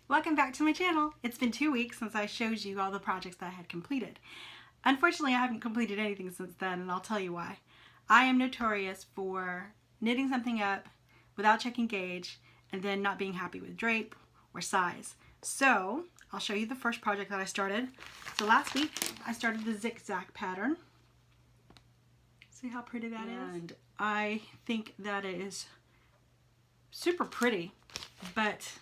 Welcome back to my channel. It's been 2 weeks since I showed you all the projects that I had completed. Unfortunately, I haven't completed anything since then, and I'll tell you why. I am notorious for knitting something up without checking gauge and then not being happy with drape or size. So I'll show you the first project that I started. So last week I started the zick-zack pattern. See how pretty that is? And I think that it is super pretty, but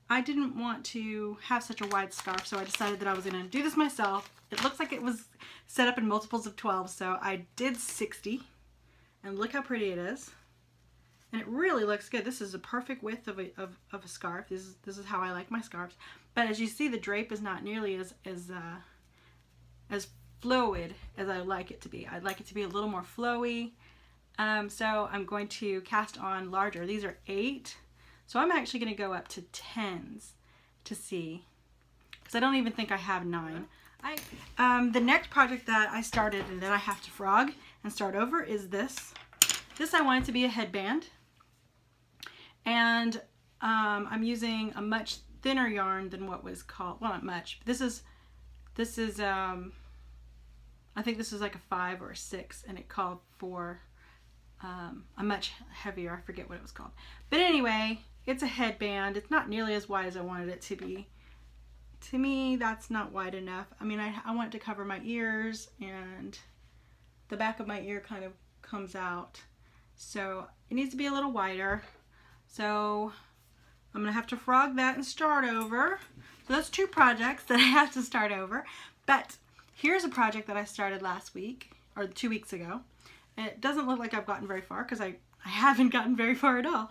I didn't want to have such a wide scarf, so I decided that I was going to do this myself. It looks like it was set up in multiples of 12, so I did 60, and look how pretty it is. And it really looks good. This is a perfect width of a scarf. This is how I like my scarves. But as you see, the drape is not nearly as fluid as I like it to be. I'd like it to be a little more flowy. So I'm going to cast on larger. These are 8. So I'm actually going to go up to 10s to see, because I don't even think I have 9. The next project that I started and that I have to frog and start over is this. This I wanted to be a headband, and I'm using a much thinner yarn than what was called, well, not much. This is I think this is like a 5 or a 6, and it called for a much heavier, I forget what it was called. But anyway, it's a headband. It's not nearly as wide as I wanted it to be. To me, that's not wide enough. I mean, I want it to cover my ears, and the back of my ear kind of comes out. So it needs to be a little wider. So I'm gonna have to frog that and start over. So that's 2 projects that I have to start over. But here's a project that I started last week, or 2 weeks ago. And it doesn't look like I've gotten very far, because I haven't gotten very far at all.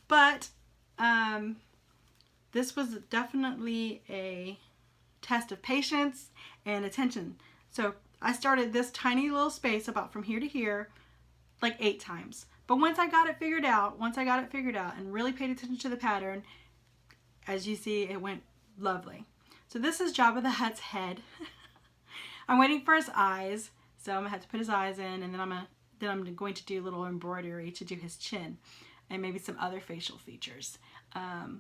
But this was definitely a test of patience and attention. So I started this tiny little space about from here to here like 8 times. But once I got it figured out, and really paid attention to the pattern, as you see, it went lovely. So this is Jabba the Hutt's head. I'm waiting for his eyes, so I'm gonna have to put his eyes in, and then I'm going to do a little embroidery to do his chin and maybe some other facial features,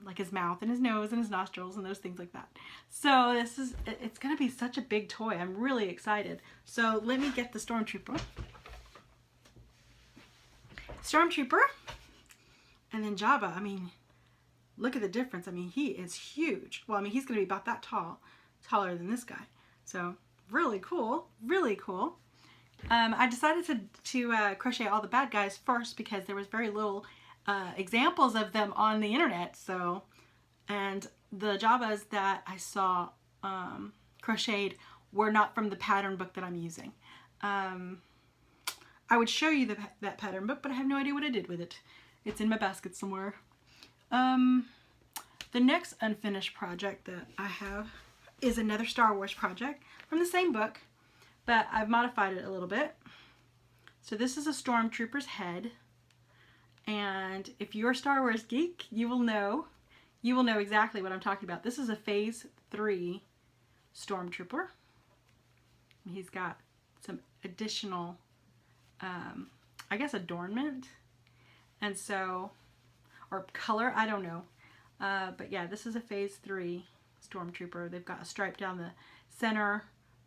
like his mouth and his nose and his nostrils and those things like that. So it's gonna be such a big toy. I'm really excited. So let me get the Stormtrooper, and then Jabba. I mean, look at the difference. I mean, he is huge. Well, I mean, he's gonna be about that tall, taller than this guy. So really cool, really cool. I decided to crochet all the bad guys first, because there was very little examples of them on the internet. So, and the Jabbas that I saw crocheted were not from the pattern book that I'm using. I would show you that pattern book, but I have no idea what I did with it. It's in my basket somewhere. The next unfinished project that I have is another Star Wars project from the same book, but I've modified it a little bit. So this is a Stormtrooper's head, and if you're a Star Wars geek, you will know exactly what I'm talking about. This is a Phase 3 Stormtrooper. He's got some additional, I guess, adornment, and so, or color, I don't know. But yeah, this is a Phase 3 Stormtrooper. They've got a stripe down the center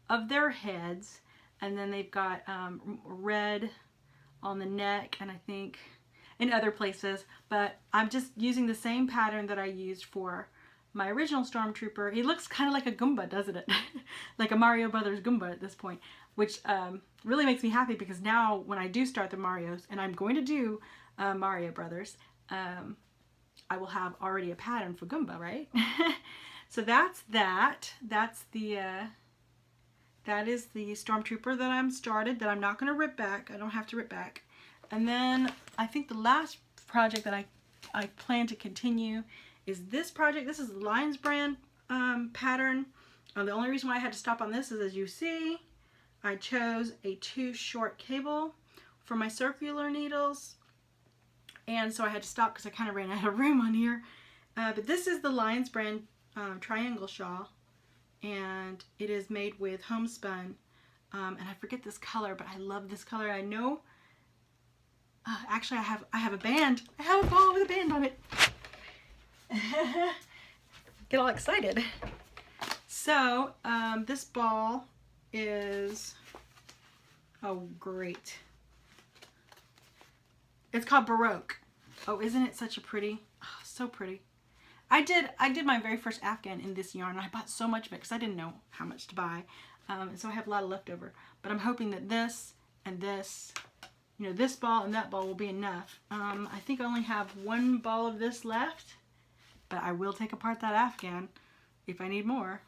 of their heads, and then they've got red on the neck, and I think in other places, but I'm just using the same pattern that I used for my original Stormtrooper. He looks kind of like a Goomba, doesn't it? Like a Mario Brothers Goomba at this point, which really makes me happy, because now when I do start the Marios, and I'm going to do Mario Brothers, I will have already a pattern for Goomba, right? So that's that. That is the Stormtrooper that I'm started, that I'm not going to rip back. I don't have to rip back. And then I think the last project that I plan to continue is this project. This is the Lions brand pattern. The only reason why I had to stop on this is, as you see, I chose a 2 short cable for my circular needles. And so I had to stop because I kind of ran out of room on here. But this is the Lions brand triangle shawl, and it is made with homespun, and I forget this color, but I love this color. I know actually I have a band. I have a ball with a band on it. get all excited. So this ball is, oh great. It's called Baroque. Oh, isn't it such a pretty, oh, so pretty. I did my very first Afghan in this yarn, and I bought so much of it because I didn't know how much to buy. And so I have a lot of leftover. But I'm hoping that this and this, you know, this ball and that ball will be enough. I think I only have one ball of this left, but I will take apart that Afghan if I need more.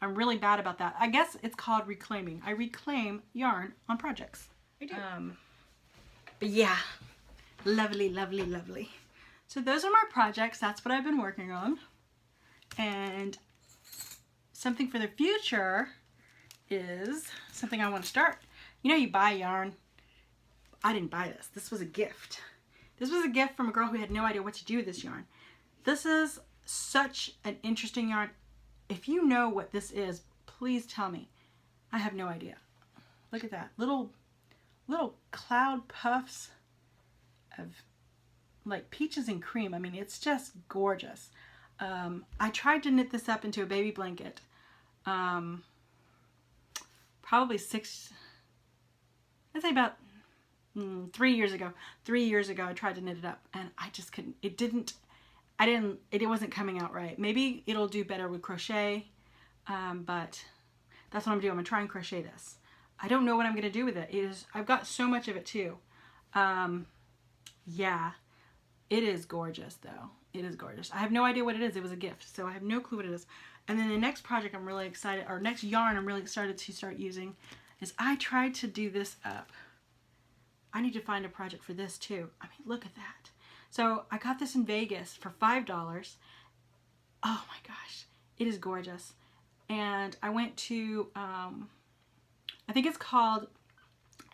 I'm really bad about that. I guess it's called reclaiming. I reclaim yarn on projects. I do. But yeah, lovely, lovely, lovely. So those are my projects. That's what I've been working on. And something for the future is something I want to start. You know, you buy yarn. I didn't buy this. This was a gift. This was a gift from a girl who had no idea what to do with this yarn. This is such an interesting yarn. If you know what this is, please tell me. I have no idea. Look at that. Little cloud puffs of like peaches and cream. I mean, it's just gorgeous. I tried to knit this up into a baby blanket. Probably I'd say about 3 years ago. 3 years ago I tried to knit it up and I just couldn't. It wasn't coming out right. Maybe it'll do better with crochet, but that's what I'm doing. I'm gonna try and crochet this. I don't know what I'm gonna do with it. I've got so much of it too. Yeah, it is gorgeous though. It is gorgeous. I have no idea what it is. It was a gift, so I have no clue what it is. And then the next project I'm really excited, or next yarn I'm really excited to start using is I tried to do this up. I need to find a project for this too. I mean, look at that. So I got this in Vegas for $5. Oh my gosh, it is gorgeous. And I went to, I think it's called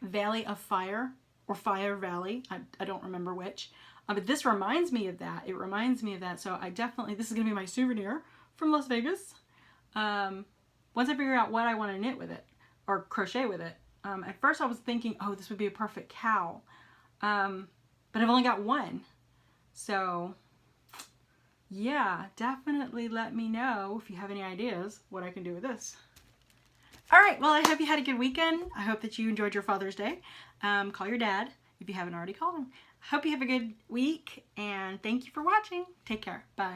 Valley of Fire or Fire Valley. I don't remember which. But this reminds me of that. It reminds me of that. So I definitely, this is going to be my souvenir from Las Vegas. Once I figure out what I want to knit with it or crochet with it. At first I was thinking, oh, this would be a perfect cowl. But I've only got one. So yeah, definitely let me know if you have any ideas what I can do with this. All right, well, I hope you had a good weekend. I hope that you enjoyed your Father's Day. Call your dad if you haven't already called him. I hope you have a good week, and thank you for watching. Take care. Bye.